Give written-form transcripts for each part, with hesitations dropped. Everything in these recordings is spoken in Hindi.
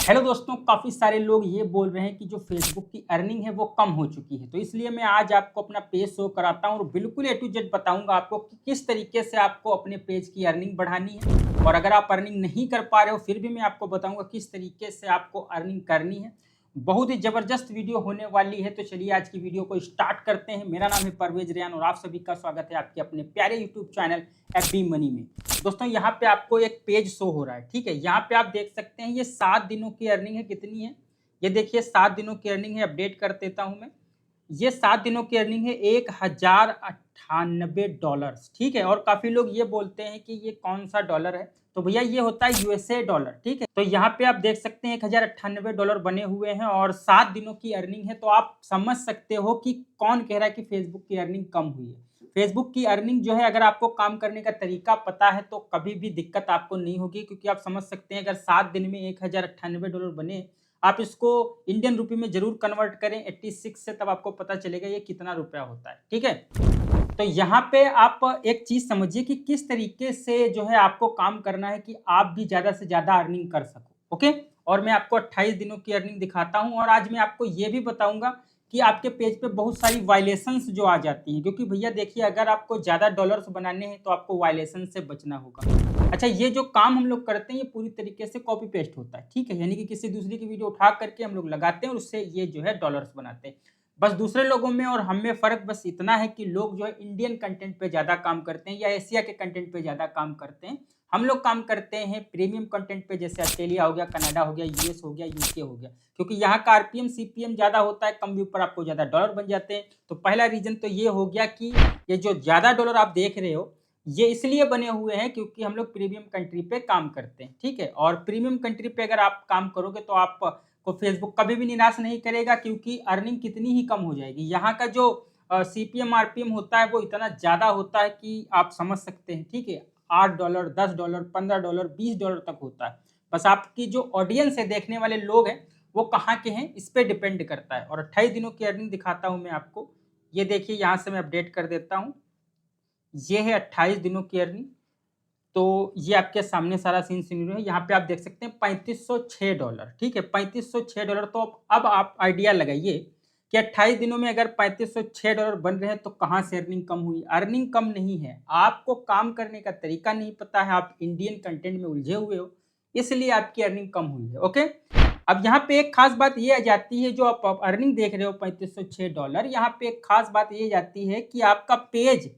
हेलो दोस्तों, काफ़ी सारे लोग ये बोल रहे हैं कि जो फेसबुक की अर्निंग है वो कम हो चुकी है। तो इसलिए मैं आज आपको अपना पेज शो कराता हूँ और बिल्कुल ए टू जेड बताऊंगा आपको कि किस तरीके से आपको अपने पेज की अर्निंग बढ़ानी है। और अगर आप अर्निंग नहीं कर पा रहे हो फिर भी मैं आपको बताऊंगा किस तरीके से आपको अर्निंग करनी है। बहुत ही ज़बरदस्त वीडियो होने वाली है। तो चलिए आज की वीडियो को स्टार्ट करते हैं। मेरा नाम है परवेज रेयान और आप सभी का स्वागत है आपके अपने प्यारे यूट्यूब चैनल एफबी मनी में। दोस्तों यहाँ पे आपको एक पेज शो हो रहा है, ठीक है। यहाँ पे आप देख सकते हैं ये 7 दिनों की अर्निंग है। कितनी है ये देखिए, 7 दिनों की अर्निंग है। अपडेट कर देता हूँ मैं। ये 7 दिनों की अर्निंग है $1098, ठीक है। और काफ़ी लोग ये बोलते हैं कि ये कौन सा डॉलर है, तो भैया ये होता है यूएसए डॉलर, ठीक है। तो यहाँ पे आप देख सकते हैं $1098 बने हुए हैं और 7 दिनों की अर्निंग है। तो आप समझ सकते हो कि कौन कह रहा है कि फेसबुक की अर्निंग कम हुई है। फेसबुक की अर्निंग जो है, अगर आपको काम करने का तरीका पता है तो कभी भी दिक्कत आपको नहीं होगी, क्योंकि आप समझ सकते हैं अगर 7 दिन में $1098 बने, आप इसको इंडियन रुपी में जरूर कन्वर्ट करें 86 से, तब आपको पता चलेगा ये कितना रुपया होता है, ठीक है। तो यहाँ पे आप एक चीज समझिए कि किस तरीके से जो है आपको काम करना है कि आप भी ज्यादा से ज्यादा अर्निंग कर सको, ओके। और मैं आपको 28 दिनों की अर्निंग दिखाता हूँ और आज मैं आपको ये भी बताऊंगा कि आपके पेज पे बहुत सारी वायलेशंस जो आ जाती हैं, क्योंकि भैया देखिए अगर आपको ज्यादा डॉलर्स बनाने हैं तो आपको वायलेशन से बचना होगा। अच्छा, ये जो काम हम लोग करते हैं ये पूरी तरीके से कॉपी पेस्ट होता है, ठीक है। यानी कि किसी दूसरी की वीडियो उठा करके हम लोग लगाते हैं और उससे ये जो है डॉलर्स बनाते हैं। बस दूसरे लोगों में और हम में फ़र्क बस इतना है कि लोग जो है इंडियन कंटेंट पे ज़्यादा काम करते हैं या एशिया के कंटेंट पे ज़्यादा काम करते हैं। हम लोग काम करते हैं प्रीमियम कंटेंट पे, जैसे ऑस्ट्रेलिया हो गया, कनाडा हो गया, यूएस हो गया, यूके हो गया, क्योंकि यहाँ का आरपीएम सीपीएम ज़्यादा होता है, कम व्यू पर आपको ज़्यादा डॉलर बन जाते हैं। तो पहला रीज़न तो ये हो गया कि ये जो ज़्यादा डॉलर आप देख रहे हो ये इसलिए बने हुए हैं क्योंकि हम लोग प्रीमियम कंट्री पे काम करते हैं, ठीक है। और प्रीमियम कंट्री पे अगर आप काम करोगे तो आप को फेसबुक कभी भी निराश नहीं करेगा, क्योंकि अर्निंग कितनी ही कम हो जाएगी। यहाँ का जो सीपीएम आरपीएम होता है वो इतना ज़्यादा होता है कि आप समझ सकते हैं, ठीक है। $8, $10, $15, $20 तक होता है। बस आपकी जो ऑडियंस है, देखने वाले लोग हैं, वो कहाँ के हैं इस पे डिपेंड करता है। और 28 दिनों की अर्निंग दिखाता हूँ मैं आपको। ये देखिए, यहाँ से मैं अपडेट कर देता हूँ। ये है 28 दिनों की अर्निंग। तो ये आपके सामने सारा सीन सिनेरियो है। यहाँ पे आप देख सकते हैं $3506, ठीक है। $3506। तो अब आप आइडिया लगाइए कि 28 दिनों में अगर $3506 बन रहे हैं तो कहाँ से अर्निंग कम हुई। अर्निंग कम नहीं है, आपको काम करने का तरीका नहीं पता है, आप इंडियन कंटेंट में उलझे हुए हो, इसलिए आपकी अर्निंग कम हुई है, ओके। अब यहाँ पे एक खास बात ये आ जाती है, जो आप अर्निंग देख रहे हो $3506, यहाँ पे एक खास बात ये जाती है कि आपका पेज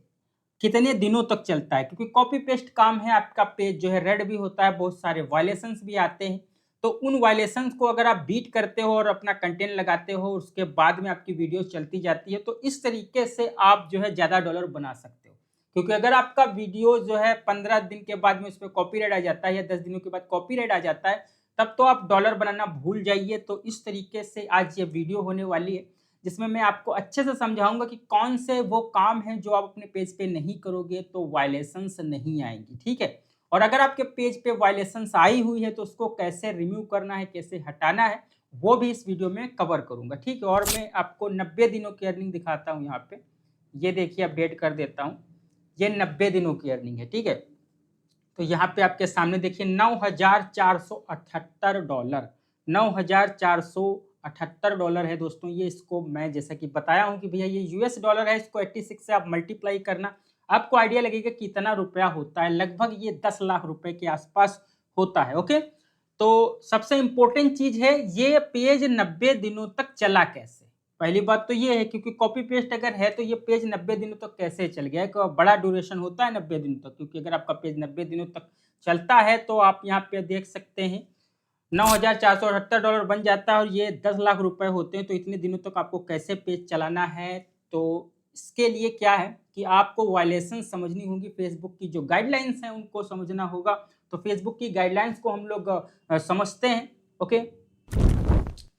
कितने दिनों तक चलता है, क्योंकि कॉपी पेस्ट काम है। आपका पेज जो है रेड भी होता है, बहुत सारे वायलेशंस भी आते हैं। तो उन वायलेशंस को अगर आप बीट करते हो और अपना कंटेंट लगाते हो, उसके बाद में आपकी वीडियो चलती जाती है, तो इस तरीके से आप जो है ज़्यादा डॉलर बना सकते हो। क्योंकि अगर आपका वीडियो जो है 15 दिन के बाद में उस पर कॉपीराइट आ जाता है या 10 दिनों के बाद कॉपीराइट आ जाता है, तब तो आप डॉलर बनाना भूल जाइए। तो इस तरीके से आज ये वीडियो होने वाली है, जिसमें मैं आपको अच्छे से समझाऊंगा कि कौन से वो काम हैं जो आप अपने पेज पे नहीं करोगे तो वायलेशंस नहीं आएंगी, ठीक है। और अगर आपके पेज पे वायलेशंस आई हुई है तो उसको कैसे रिमूव करना है, कैसे हटाना है, वो भी इस वीडियो में कवर करूंगा, ठीक है। और मैं आपको 90 दिनों की अर्निंग दिखाता हूँ यहाँ पे। ये देखिए, अपडेट कर देता हूँ। ये 90 दिनों की अर्निंग है, ठीक है। तो यहाँ पे आपके सामने देखिए $9,478, $9,478 है दोस्तों। ये इसको मैं जैसा कि बताया हूँ कि भैया ये यूएस डॉलर है, इसको 86 से आप मल्टीप्लाई करना, आपको आइडिया लगेगा कितना रुपया होता है। लगभग ये 10 लाख रुपए के आसपास होता है, ओके। तो सबसे इंपॉर्टेंट चीज है, ये पेज 90 दिनों तक चला कैसे। पहली बात तो ये है, क्योंकि कॉपी पेस्ट अगर है तो ये पेज 90 दिनों तक कैसे चल गया। एक बड़ा ड्यूरेशन होता है 90 दिनों तक, क्योंकि अगर आपका पेज 90 दिनों तक चलता है तो आप यहाँ पे देख सकते हैं $9,478 बन जाता है और ये 10 लाख रुपए होते हैं। तो इतने दिनों तक आपको कैसे पेज चलाना है, तो इसके लिए क्या है कि आपको वायलेशन समझनी होगी, फेसबुक की जो गाइडलाइंस हैं उनको समझना होगा। तो फेसबुक की गाइडलाइंस को हम लोग समझते हैं, ओके।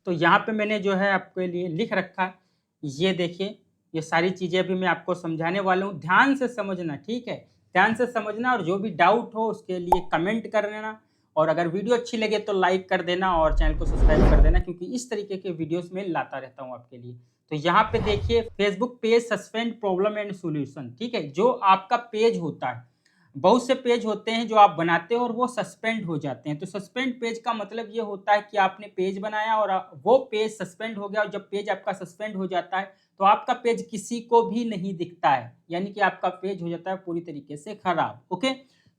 तो यहाँ पे मैंने जो है आपके लिए लिख रखा है, ये देखिए, ये सारी चीज़ें भी मैं आपको समझाने वाला हूँ। ध्यान से समझना, ठीक है, ध्यान से समझना। और जो भी डाउट हो उसके लिए कमेंट कर देना, और अगर वीडियो अच्छी लगे तो लाइक कर देना और चैनल को सब्सक्राइब कर देना, क्योंकि इस तरीके के वीडियोस में लाता रहता हूँ आपके लिए। तो यहाँ पे देखिए, Facebook page suspend problem and solution, ठीक है। जो आपका पेज होता है, बहुत से पेज होते हैं जो आप बनाते हो और वो सस्पेंड हो जाते हैं। तो सस्पेंड पेज का मतलब ये होता है कि आपने पेज बनाया और वो पेज सस्पेंड हो गया, और जब पेज आपका सस्पेंड हो जाता है तो आपका पेज किसी को भी नहीं दिखता है, यानी कि आपका पेज हो जाता है पूरी तरीके से खराब। ओके,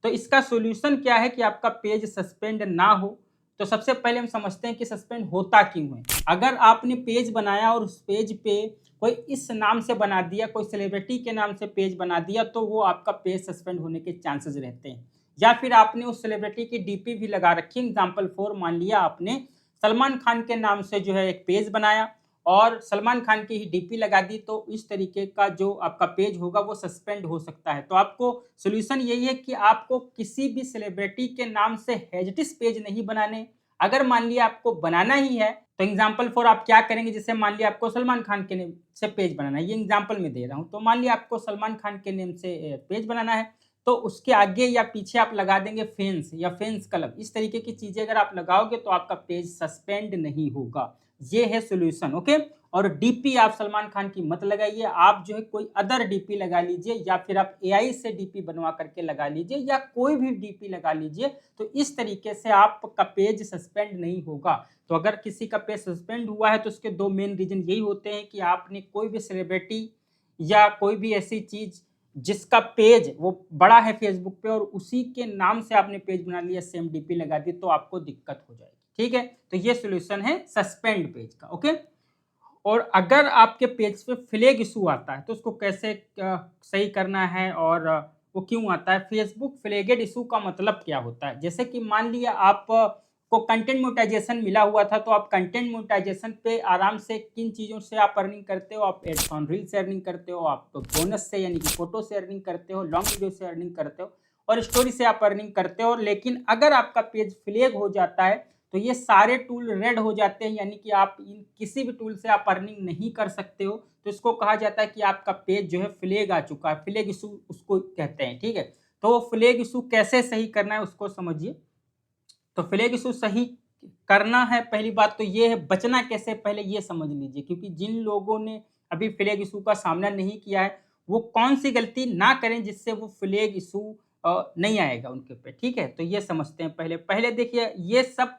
तो इसका सॉल्यूशन क्या है कि आपका पेज सस्पेंड ना हो। तो सबसे पहले हम समझते हैं कि सस्पेंड होता क्यों है। अगर आपने पेज बनाया और उस पेज पे कोई इस नाम से बना दिया, कोई सेलिब्रिटी के नाम से पेज बना दिया, तो वो आपका पेज सस्पेंड होने के चांसेस रहते हैं। या फिर आपने उस सेलिब्रिटी की डीपी भी लगा रखी है। एग्जाम्पल 4, मान लिया आपने सलमान खान के नाम से जो है एक पेज बनाया और सलमान खान की ही डीपी लगा दी, तो इस तरीके का जो आपका पेज होगा वो सस्पेंड हो सकता है। तो आपको सोल्यूशन यही है कि आपको किसी भी सेलिब्रिटी के नाम से हेजिटिस पेज नहीं बनाने। अगर मान लिया आपको बनाना ही है, तो एग्जाम्पल फॉर आप क्या करेंगे, जैसे मान लिया आपको सलमान खान के नेम से पेज बनाना है, ये एग्जाम्पल में दे रहा हूँ। तो मान लिया आपको सलमान खान के नेम से पेज बनाना है, तो उसके आगे या पीछे आप लगा देंगे फेंस या फेंस क्लब। इस तरीके की चीजें अगर आप लगाओगे तो आपका पेज सस्पेंड नहीं होगा। ये है सोल्यूशन। ओके, और डीपी आप सलमान खान की मत लगाइए, आप जो है कोई अदर डीपी लगा लीजिए, या फिर आप एआई से डीपी बनवा करके लगा लीजिए, या कोई भी डीपी लगा लीजिए। तो इस तरीके से आपका पेज सस्पेंड नहीं होगा। तो अगर किसी का पेज सस्पेंड हुआ है तो उसके दो मेन रीजन यही होते हैं कि आपने कोई भी सेलिब्रिटी या कोई भी ऐसी चीज जिसका पेज वो बड़ा है फेसबुक पे और उसी के नाम से आपने पेज बना लिया, सेम डीपी लगा दी, तो आपको दिक्कत हो जाएगी। ठीक है, तो ये सोल्यूशन है सस्पेंड पेज का। ओके, और अगर आपके पेज पे फ्लैग इशू आता है तो उसको कैसे सही करना है, और वो क्यों आता है। फेसबुक फ्लैगेड इशू का मतलब क्या होता है, जैसे कि मान लिया आप को कंटेंट मोनेटाइजेशन मिला हुआ था, तो आप कंटेंट मोनेटाइजेशन पे आराम से किन चीज़ों से आप अर्निंग करते हो, आप एड्स ऑन रील से अर्निंग करते हो, आप बोनस से यानी कि फोटो से अर्निंग करते हो, लॉन्ग वीडियो से अर्निंग करते हो, और स्टोरी से आप अर्निंग करते हो। लेकिन अगर आपका पेज फ्लैग हो जाता है तो ये सारे टूल रेड हो जाते हैं, यानी कि आप इन किसी भी टूल से आप अर्निंग नहीं कर सकते हो। तो इसको कहा जाता है कि आपका पेज जो है फ्लैग आ चुका है, फ्लैग इशू उसको कहते हैं। ठीक है, तो वो फ्लैग इशू कैसे सही करना है उसको समझिए। तो फ्लैग इशू सही करना है, पहली बात तो ये है, बचना कैसे पहले ये समझ लीजिए, क्योंकि जिन लोगों ने अभी फ्लैग इशू का सामना नहीं किया है वो कौन सी गलती ना करें जिससे वो फ्लैग इशू नहीं आएगा उनके पे। ठीक है, तो ये समझते हैं। पहले पहले देखिए, ये सब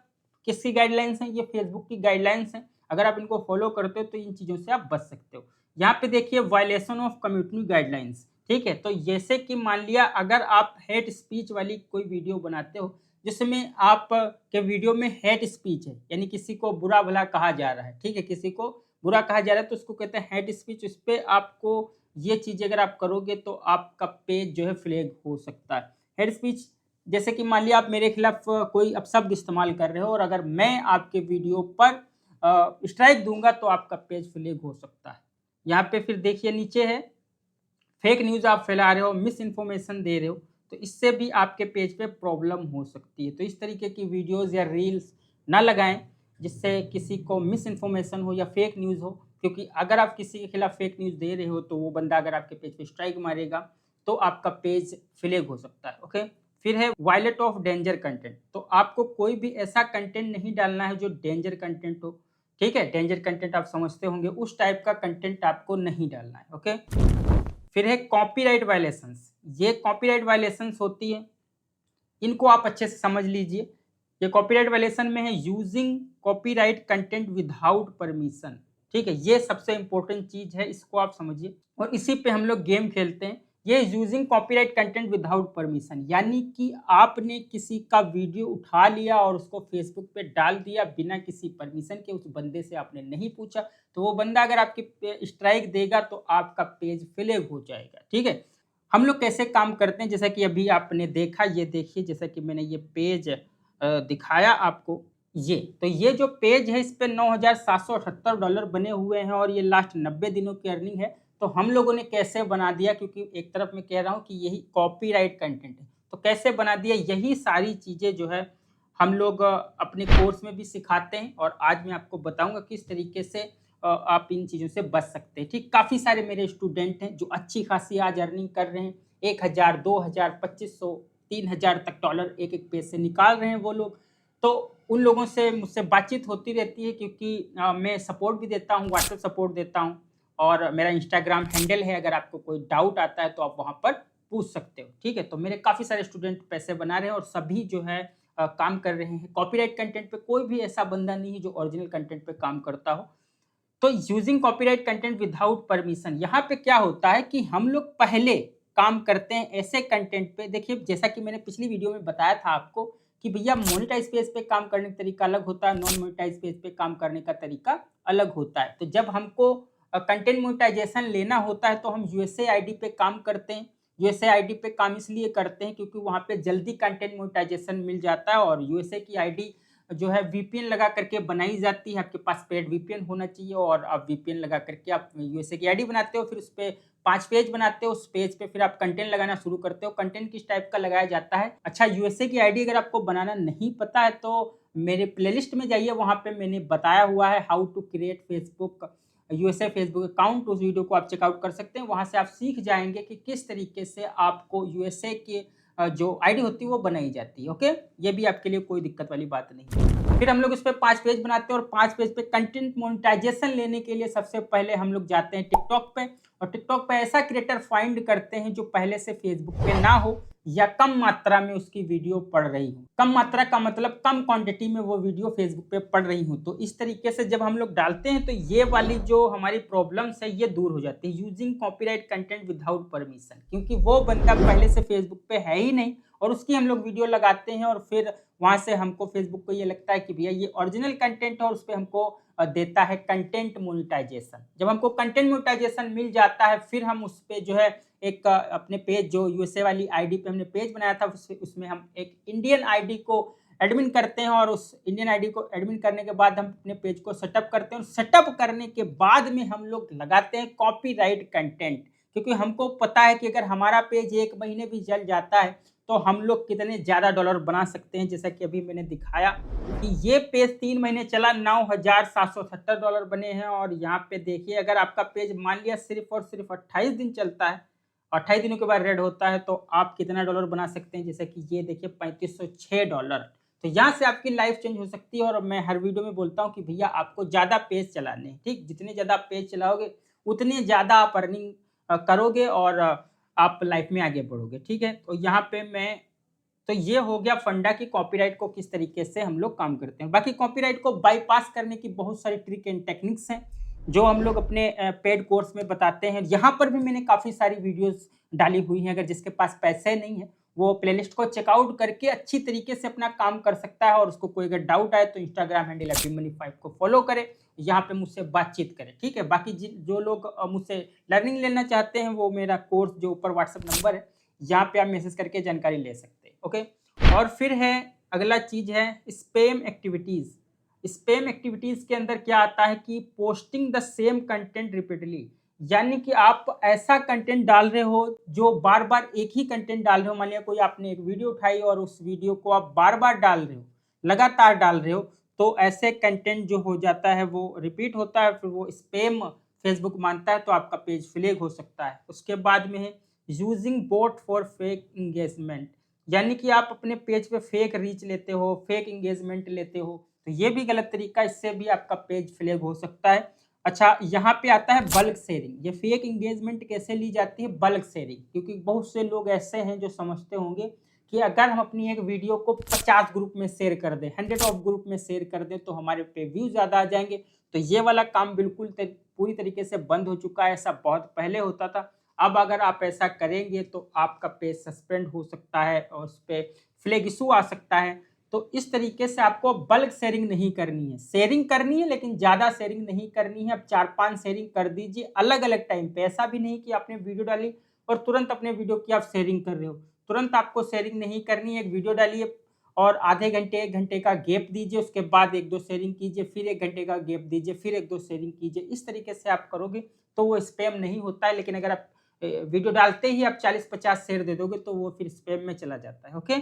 किसकी गाइडलाइंस हैं, ये फेसबुक की गाइडलाइंस हैं। अगर आप इनको फॉलो करते हो तो इन चीज़ों से आप बच सकते हो। यहाँ पे देखिए, वायलेशन ऑफ कम्युनिटी गाइडलाइंस। ठीक है, तो जैसे कि मान लिया अगर आप हेट स्पीच वाली कोई वीडियो बनाते हो जिसमें आप के वीडियो में हेट स्पीच है, यानी किसी को बुरा भला कहा जा रहा है। ठीक है, किसी को बुरा कहा जा रहा है तो उसको कहते हैं हेट स्पीच। उस पर आपको ये चीज़ अगर आप करोगे तो आपका पेज जो है फ्लैग हो सकता है। हेट स्पीच जैसे कि मान लिया आप मेरे खिलाफ कोई अपशब्द इस्तेमाल कर रहे हो, और अगर मैं आपके वीडियो पर स्ट्राइक दूंगा तो आपका पेज फ्लैग हो सकता है। यहाँ पे फिर देखिए नीचे है, फेक न्यूज़ आप फैला रहे हो, मिस इन्फॉर्मेशन दे रहे हो, तो इससे भी आपके पेज पे प्रॉब्लम हो सकती है। तो इस तरीके की वीडियोस या रील्स ना लगाएं जिससे किसी को मिस इन्फॉर्मेशन हो या फेक न्यूज़ हो, क्योंकि अगर आप किसी के खिलाफ फेक न्यूज़ दे रहे हो तो वो बंदा अगर आपके पेज पे स्ट्राइक मारेगा तो आपका पेज फ्लैग हो सकता है। ओके, फिर है वायलेट ऑफ डेंजर कंटेंट। तो आपको कोई भी ऐसा कंटेंट नहीं डालना है जो डेंजर कंटेंट हो। ठीक है, डेंजर कंटेंट आप समझते होंगे, उस टाइप का कंटेंट आपको नहीं डालना है। ओके, फिर है कॉपीराइट वायलेशंस। ये कॉपीराइट वायलेशंस होती है, इनको आप अच्छे से समझ लीजिए। ये कॉपीराइट वायलेशन में है using copyright content without permission. ठीक है, ये सबसे इंपॉर्टेंट चीज है, इसको आप समझिए। और इसी पे हम लोग गेम खेलते हैं। ये using copyright content without permission, यानी कि आपने किसी का वीडियो उठा लिया और उसको फेसबुक पे डाल दिया बिना किसी परमिशन के, उस बंदे से आपने नहीं पूछा, तो वो बंदा अगर आपके स्ट्राइक देगा तो आपका पेज फ्लैग हो जाएगा। ठीक है, हम लोग कैसे काम करते हैं, जैसा कि अभी आपने देखा, ये देखिए, जैसा कि मैंने ये पेज दिखाया आपको। ये जो पेज है इस पे $9,778 बने हुए हैं और ये लास्ट 90 दिनों की अर्निंग है। तो हम लोगों ने कैसे बना दिया, क्योंकि एक तरफ मैं कह रहा हूँ कि यही कॉपीराइट कंटेंट है, तो कैसे बना दिया, यही सारी चीज़ें जो है हम लोग अपने कोर्स में भी सिखाते हैं, और आज मैं आपको बताऊंगा किस तरीके से आप इन चीज़ों से बच सकते हैं। ठीक, काफ़ी सारे मेरे स्टूडेंट हैं जो अच्छी खासी आज अर्निंग कर रहे हैं, 1,000, 2,000, 2,500, 3,000 तक डॉलर एक एक पेज से निकाल रहे हैं वो लोग। तो उन लोगों से मुझसे बातचीत होती रहती है, क्योंकि मैं सपोर्ट भी देता हूँ, व्हाट्सएप सपोर्ट देता हूँ, और मेरा इंस्टाग्राम हैंडल है। अगर आपको कोई डाउट आता है तो आप वहाँ पर पूछ सकते हो, ठीक है। तो मेरे काफ़ी सारे स्टूडेंट पैसे बना रहे हैं और सभी जो है काम कर रहे हैं। कॉपीराइट कंटेंट पे कोई भी ऐसा बंदा नहीं है जो ओरिजिनल कंटेंट पे काम करता हो। तो using copyright content without permission, यहाँ पे क्या होता है कि हम लोग पहले काम करते हैं ऐसे कंटेंट पे। देखिए, जैसा कि मैंने पिछली वीडियो में बताया था आपको कि भैया मोनेटाइज पेज पे काम करने का तरीका अलग होता है, नॉन मोनेटाइज पेज पे काम करने का तरीका अलग होता है। तो जब हमको कंटेंट मोनेटाइजेशन लेना होता है तो हम यूएसए आईडी पे काम करते हैं। यूएसए आईडी पे काम इसलिए करते हैं क्योंकि वहाँ पे जल्दी कंटेंट मोनेटाइजेशन मिल जाता है, और यूएसए की आईडी जो है वीपीएन लगा करके बनाई जाती है। आपके पास पेड वीपीएन होना चाहिए और आप वीपीएन लगा करके आप यूएसए की आईडी बनाते हो, फिर उस पे 5 पेज बनाते हो। उस पेज पे फिर आप कंटेंट लगाना शुरू करते हो। कंटेंट किस टाइप का लगाया जाता है? अच्छा, यूएसए की आईडी अगर आपको बनाना नहीं पता है तो मेरे प्लेलिस्ट में जाइए, वहाँ पे मैंने बताया हुआ है how to create Facebook USA Facebook account. उस वीडियो को आप चेकआउट कर सकते हैं। वहाँ से आप सीख जाएंगे कि किस तरीके से आपको यूएसए के जो आईडी होती है वो बनाई जाती है। ओके, ये भी आपके लिए कोई दिक्कत वाली बात नहीं है। फिर हम लोग इस पे 5 पेज बनाते हैं और 5 पेज पे कंटेंट मोनेटाइजेशन लेने के लिए सबसे पहले हम लोग जाते हैं टिकटॉक पे, और टिकटॉक पे ऐसा क्रिएटर फाइंड करते हैं जो पहले से फेसबुक पे ना हो या कम मात्रा में उसकी वीडियो पड़ रही हो। कम मात्रा का मतलब कम क्वांटिटी में वो वीडियो फेसबुक पे पड़ रही हो। तो इस तरीके से जब हम लोग डालते हैं तो ये वाली जो हमारी प्रॉब्लम्स है ये दूर हो जाती है, using copyright content without permission. क्योंकि वो बंदा पहले से फेसबुक पे है ही नहीं और उसकी हम लोग वीडियो लगाते हैं, और फिर वहां से हमको फेसबुक को ये लगता है कि भैया ये ओरिजिनल कंटेंट है, और उस पर हमको देता है कंटेंट मोनेटाइजेशन। जब हमको कंटेंट मोनेटाइजेशन मिल जाता है फिर हम उस पे जो है एक अपने पेज, जो यूएसए वाली आईडी पे हमने पेज बनाया था, उसमें हम एक इंडियन आईडी को एडमिन करते हैं, और उस इंडियन आईडी को एडमिन करने के बाद हम अपने पेज को सेटअप करते हैं, और सेटअप करने के बाद में हम लोग लगाते हैं कॉपीराइट कंटेंट। क्योंकि हमको पता है कि अगर हमारा पेज 1 महीने भी चल जाता है तो हम लोग कितने ज़्यादा डॉलर बना सकते हैं। जैसा कि अभी मैंने दिखाया कि ये पेज 3 महीने चला, $9,770 बने हैं। और यहाँ पे देखिए, अगर आपका पेज मान लिया सिर्फ और सिर्फ 28 दिन चलता है, 28 दिनों के बाद रेड होता है, तो आप कितना डॉलर बना सकते हैं? जैसे कि ये देखिए $3506। तो यहाँ से आपकी लाइफ चेंज हो सकती है। और मैं हर वीडियो में बोलता हूँ कि भैया आपको ज़्यादा पेज चलाने हैं, ठीक। जितने ज़्यादा पेज चलाओगे उतने ज़्यादा आप अर्निंग करोगे और आप लाइफ में आगे बढ़ोगे, ठीक है। तो यहाँ पे मैं, तो ये हो गया फंडा की कॉपीराइट को किस तरीके से हम लोग काम करते हैं। बाकी कॉपीराइट को बाईपास करने की बहुत सारी ट्रिक एंड टेक्निक्स हैं जो हम लोग अपने पेड कोर्स में बताते हैं। यहाँ पर भी मैंने काफ़ी सारी वीडियोस डाली हुई हैं। अगर जिसके पास पैसे नहीं है वो प्लेलिस्ट को चेकआउट करके अच्छी तरीके से अपना काम कर सकता है। और उसको कोई अगर डाउट आए तो इंस्टाग्राम हैंडल abimani5 को फॉलो करे, यहाँ पे मुझसे बातचीत करें, ठीक है। बाकी जो लोग मुझसे लर्निंग लेना चाहते हैं वो मेरा कोर्स जो ऊपर व्हाट्सएप नंबर है, यहाँ पे आप मैसेज करके जानकारी ले सकते हैं। ओके, और फिर है अगला चीज है स्पैम एक्टिविटीज। स्पैम एक्टिविटीज के अंदर क्या आता है कि posting the same content repeatedly, यानी कि आप ऐसा कंटेंट डाल रहे हो जो बार बार एक ही कंटेंट डाल रहे हो। मान लिया कोई आपने एक वीडियो उठाई और उस वीडियो को आप बार बार डाल रहे हो, लगातार डाल रहे हो, तो ऐसे कंटेंट जो हो जाता है वो रिपीट होता है, फिर वो स्पैम फेसबुक मानता है, तो आपका पेज फ्लैग हो सकता है। उसके बाद में है using boat for fake engagement, यानी कि आप अपने पेज पे फेक रीच लेते हो, फेक इंगेजमेंट लेते हो, तो ये भी गलत तरीका, इससे भी आपका पेज फ्लैग हो सकता है। अच्छा, यहाँ पे आता है बल्क शेयरिंग। ये फेक इंगेजमेंट कैसे ली जाती है? बल्क शेयरिंग, क्योंकि बहुत से लोग ऐसे हैं जो समझते होंगे कि अगर हम अपनी एक वीडियो को 50 ग्रुप में शेयर कर दें, 100 ऑफ ग्रुप में शेयर कर दें, तो हमारे पे व्यू ज़्यादा आ जाएंगे। तो ये वाला काम बिल्कुल पूरी तरीके से बंद हो चुका है। ऐसा बहुत पहले होता था। अब अगर आप ऐसा करेंगे तो आपका पेज सस्पेंड हो सकता है और उस पर फ्लैग इशू आ सकता है। तो इस तरीके से आपको बल्क शेयरिंग नहीं करनी है। शेयरिंग करनी है लेकिन ज़्यादा शेयरिंग नहीं करनी है। अब 4-5 शेयरिंग कर दीजिए अलग अलग टाइम पे। ऐसा भी नहीं कि आपने वीडियो डाली और तुरंत अपने वीडियो की आप शेयरिंग कर रहे हो। तुरंत आपको शेयरिंग नहीं करनी है। एक वीडियो डालिए और आधे घंटे 1 घंटे का गैप दीजिए, उसके बाद 1-2 शेयरिंग कीजिए, फिर 1 घंटे का गैप दीजिए, फिर 1-2 शेयरिंग कीजिए। इस तरीके से आप करोगे तो वो स्पैम नहीं होता है। लेकिन अगर आप वीडियो डालते ही आप 40-50 शेयर दे दोगे तो वो फिर स्पैम में चला जाता है। ओके,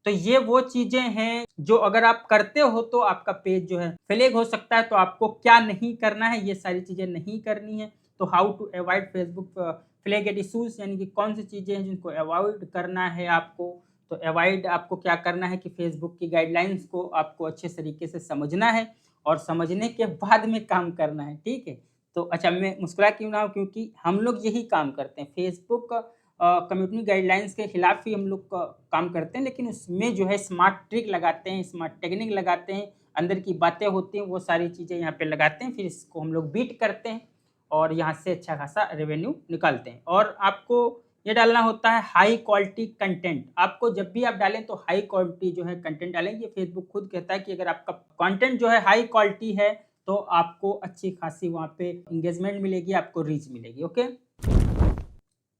तो ये वो चीजें हैं जो अगर आप करते हो तो आपका पेज जो है फ्लैग हो सकता है। तो आपको क्या नहीं करना है, ये सारी चीजें नहीं करनी है। तो how to avoid Facebook flag issues, यानी कि कौन सी चीजें हैं जिनको अवॉइड करना है आपको। तो अवॉइड आपको क्या करना है कि फेसबुक की गाइडलाइंस को आपको अच्छे तरीके से समझना है और समझने के बाद में काम करना है, ठीक है। तो अच्छा, मैं मुस्कुरा क्यों ना हूं, क्योंकि हम लोग यही काम करते हैं। फेसबुक कम्युनिटी गाइडलाइंस के खिलाफ ही हम लोग काम करते हैं, लेकिन उसमें जो है स्मार्ट ट्रिक लगाते हैं, स्मार्ट टेक्निक लगाते हैं, अंदर की बातें होती हैं वो सारी चीज़ें यहाँ पे लगाते हैं, फिर इसको हम लोग बीट करते हैं और यहाँ से अच्छा खासा रेवेन्यू निकालते हैं। और आपको ये डालना होता है हाई क्वालिटी कंटेंट। आपको जब भी आप डालें तो हाई क्वालिटी जो है कंटेंट डालें। ये फेसबुक खुद कहता है कि अगर आपका कंटेंट जो है हाई क्वालिटी है तो आपको अच्छी खासी वहाँ पे एंगेजमेंट मिलेगी, आपको रीच मिलेगी। ओके,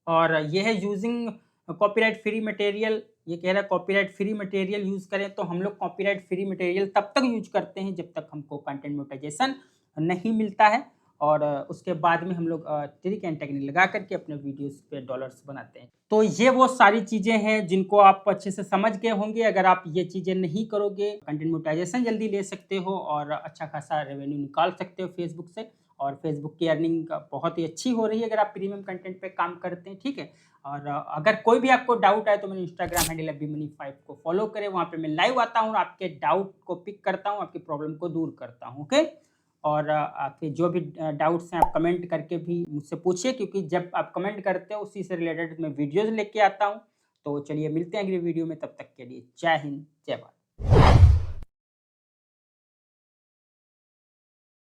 और ये है यूजिंग कॉपीराइट फ्री मटेरियल। ये कह रहा है कॉपीराइट फ्री मटेरियल यूज़ करें, तो हम लोग कॉपीराइट फ्री मटेरियल तब तक यूज करते हैं जब तक हमको कंटेंट मोनेटाइजेशन नहीं मिलता है, और उसके बाद में हम लोग ट्रिक एंड टेक्निक लगा करके अपने वीडियोस पे डॉलर्स बनाते हैं। तो ये वो सारी चीज़ें हैं जिनको आप अच्छे से समझ गए होंगे। अगर आप ये चीज़ें नहीं करोगे, कंटेंट मोनेटाइजेशन जल्दी ले सकते हो और अच्छा खासा रेवेन्यू निकाल सकते हो फेसबुक से। और फेसबुक की अर्निंग बहुत ही अच्छी हो रही है अगर आप प्रीमियम कंटेंट पे काम करते हैं, ठीक है। और अगर कोई भी आपको डाउट आए तो मेरे इंस्टाग्राम हैंडल अभीमनी5 को फॉलो करें, वहाँ पे मैं लाइव आता हूँ और आपके डाउट को पिक करता हूँ, आपकी प्रॉब्लम को दूर करता हूँ। ओके, और आपके जो भी डाउट्स हैं आप कमेंट करके भी मुझसे पूछिए, क्योंकि जब आप कमेंट करते हो उसी से रिलेटेड मैं वीडियोज़ लेके आता हूँ। तो चलिए मिलते हैं अगली वीडियो में, तब तक के लिए जय हिंद, जय भारत।